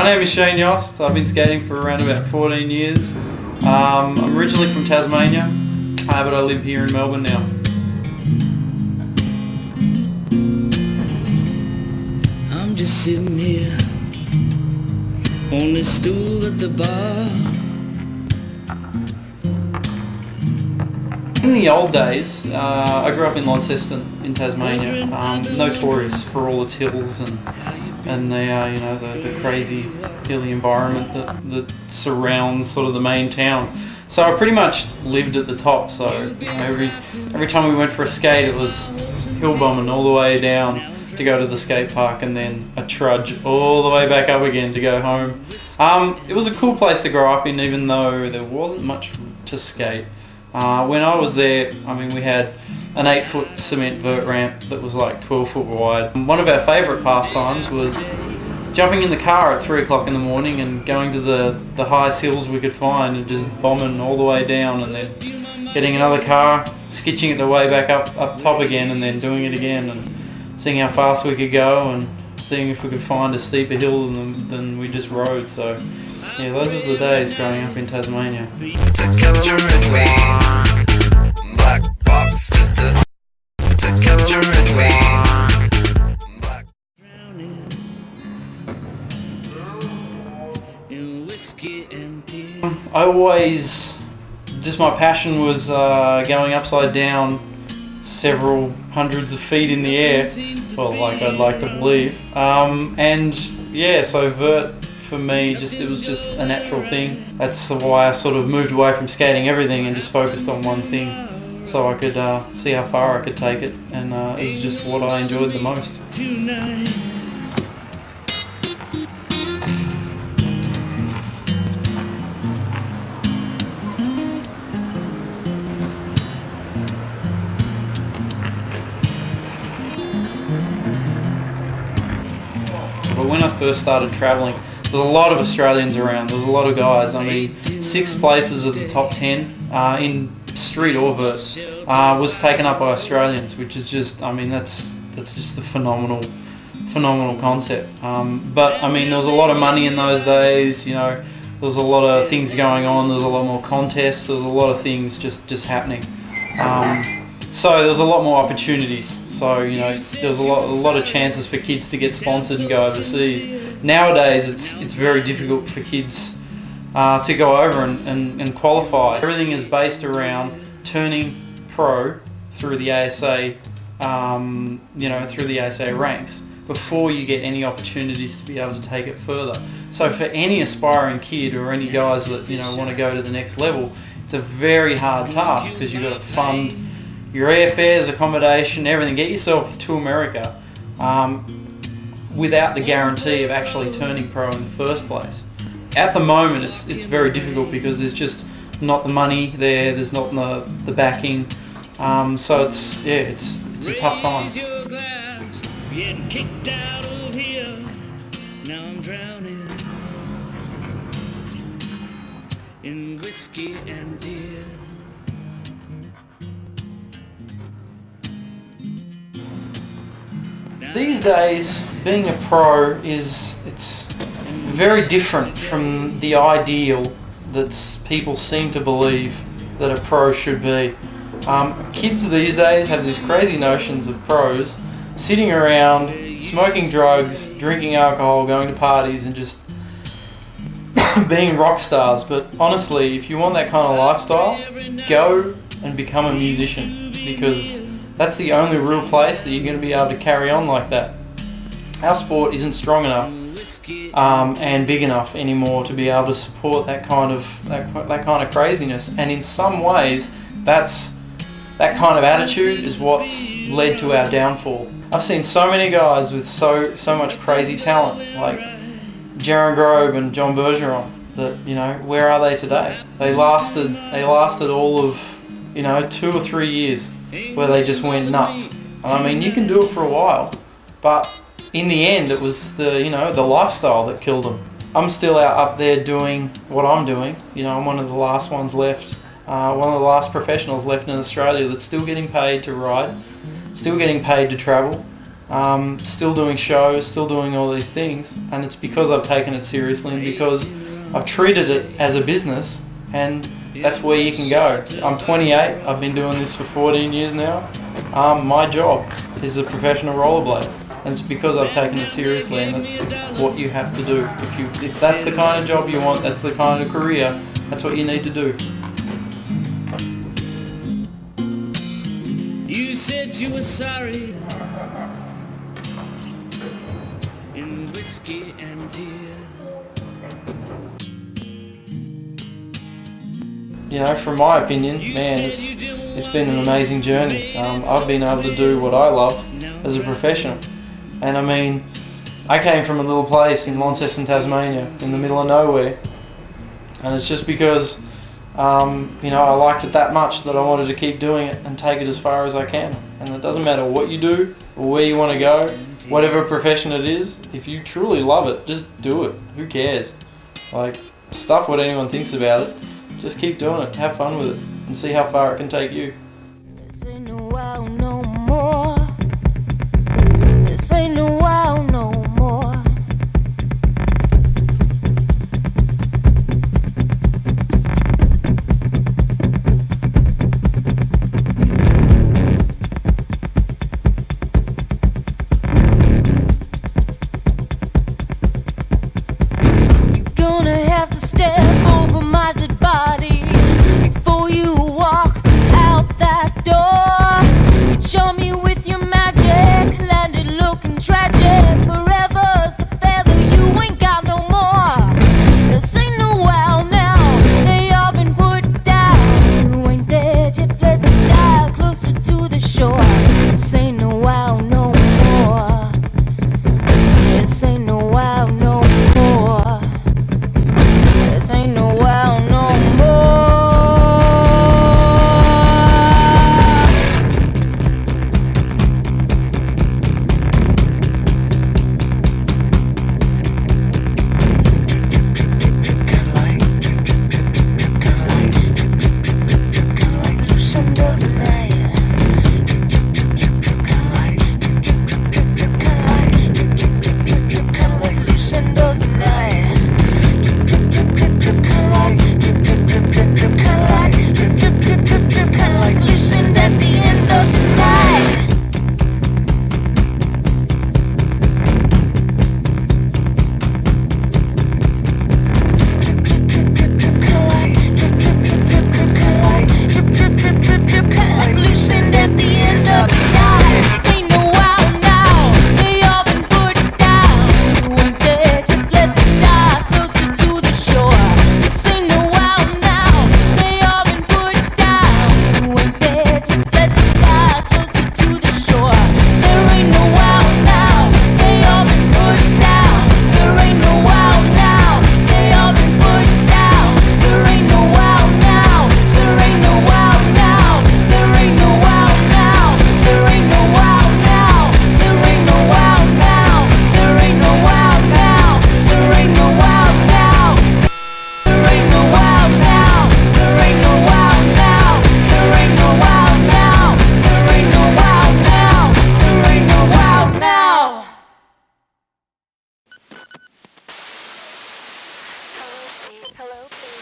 My name is Shane Yost. I've been skating for around about 14 years. I'm originally from Tasmania, but I live here in Melbourne now. I'm just sitting here on this stool at the bar. In the old days, I grew up in Launceston in Tasmania, notorious for all its hills and the crazy hilly environment that surrounds sort of the main town. So I pretty much lived at the top. So every time we went for a skate, it was hill bombing all the way down to go to the skate park, and then a trudge all the way back up again to go home. It was a cool place to grow up in, even though there wasn't much to skate. When I was there, we had an 8-foot cement vert ramp that was like 12 foot wide. One of our favourite pastimes was jumping in the car at 3 o'clock in the morning and going to the highest hills we could find and just bombing all the way down, and then getting another car, skitching it the way back up top again, and then doing it again and seeing how fast we could go and seeing if we could find a steeper hill than we just rode. So yeah, those were the days growing up in Tasmania. To capture and win. Black box is to capture and win. Black. In whiskey and tea. My passion was going upside down several hundreds of feet in the air, well, like I'd like to believe. So vert for me, it was just a natural thing. That's why I sort of moved away from skating everything and just focused on one thing, so I could see how far I could take it, and it was just what I enjoyed the most. Tonight. But when I first started travelling, there was a lot of Australians around. There was a lot of guys. 6 places of the top 10 in street or vert was taken up by Australians, which is just, that's just a phenomenal concept. But there was a lot of money in those days. There was a lot of things going on. There was a lot more contests. There was a lot of things just happening. So there was a lot more opportunities. So there was a lot of chances for kids to get sponsored and go overseas. Nowadays, it's very difficult for kids to go over and qualify. Everything is based around turning pro through the ASA, through the ASA ranks before you get any opportunities to be able to take it further. So for any aspiring kid or any guys that want to go to the next level, it's a very hard task because you've got to fund your airfares, accommodation, everything. Get yourself to America without the guarantee of actually turning pro in the first place. At the moment, it's very difficult because there's just not the money there. There's not the backing. So it's a tough time. Getting kicked out of here. Now I'm drowning in whiskey and beer. These days, being a pro it's very different from the ideal that people seem to believe that a pro should be. Kids these days have these crazy notions of pros sitting around, smoking drugs, drinking alcohol, going to parties, and just being rock stars. But honestly, if you want that kind of lifestyle, go and become a musician, because that's the only real place that you're going to be able to carry on like that. Our sport isn't strong enough and big enough anymore to be able to support that kind of craziness. And in some ways, that kind of attitude is what's led to our downfall. I've seen so many guys with so much crazy talent, like Jaron Grove and John Bergeron, that where are they today? They lasted all of 2 or 3 years where they just went nuts. And you can do it for a while, but in the end it was the lifestyle that killed them. I'm still out up there doing what I'm doing. I'm one of the last ones left, one of the last professionals left in Australia that's still getting paid to ride, still getting paid to travel, still doing shows, still doing all these things, and it's because I've taken it seriously and because I've treated it as a business, and that's where you can go. I'm 28, I've been doing this for 14 years now. My job is a professional rollerblade, and it's because I've taken it seriously, and that's what you have to do. If that's the kind of job you want, that's the kind of career, that's what you need to do. You said you were sorry in whiskey and beer. You know, from my opinion, man, it's been an amazing journey. I've been able to do what I love as a professional. And I mean, I came from a little place in Launceston, Tasmania, in the middle of nowhere. And it's just because, you know, I liked it that much that I wanted to keep doing it and take it as far as I can. And it doesn't matter what you do or where you want to go, whatever profession it is, if you truly love it, just do it. Who cares? Like, stuff what anyone thinks about it. Just keep doing it, have fun with it, and see how far it can take you. This ain't no wow no more. This ain't no wow no more. You're gonna have to step over my dead body before you walk out that door. Show me with your magic, landed looking tragic. Forever's the feather, you ain't got no more. This ain't no wow now, they all been put down. You ain't dead yet, fled to die closer to the shore. This ain't no wow no more. This ain't no wow no more. This ain't no wow no more. Loosen up the night. Loosen up the night. Loosened at the end of the night. Loosened at the end of the night. This ain't no wow now, they all been put down. You ain't dead, you fled to die closer to the shore. This ain't no wow now, they all been put down. You ain't dead, you fled to die closer to the shore. There ain't no wow now, they all been put down. There ain't no wow now, they all been put down. There ain't no wow now, there ain't no wow now, there ain't no wow now, there ain't no wow now, there ain't no wow now, there ain't no wow now, there ain't no wow now, there ain't no wow now, there ain't no wow now, there ain't no wow now, there ain't no wow now, there ain't no wow now. Hello, babe.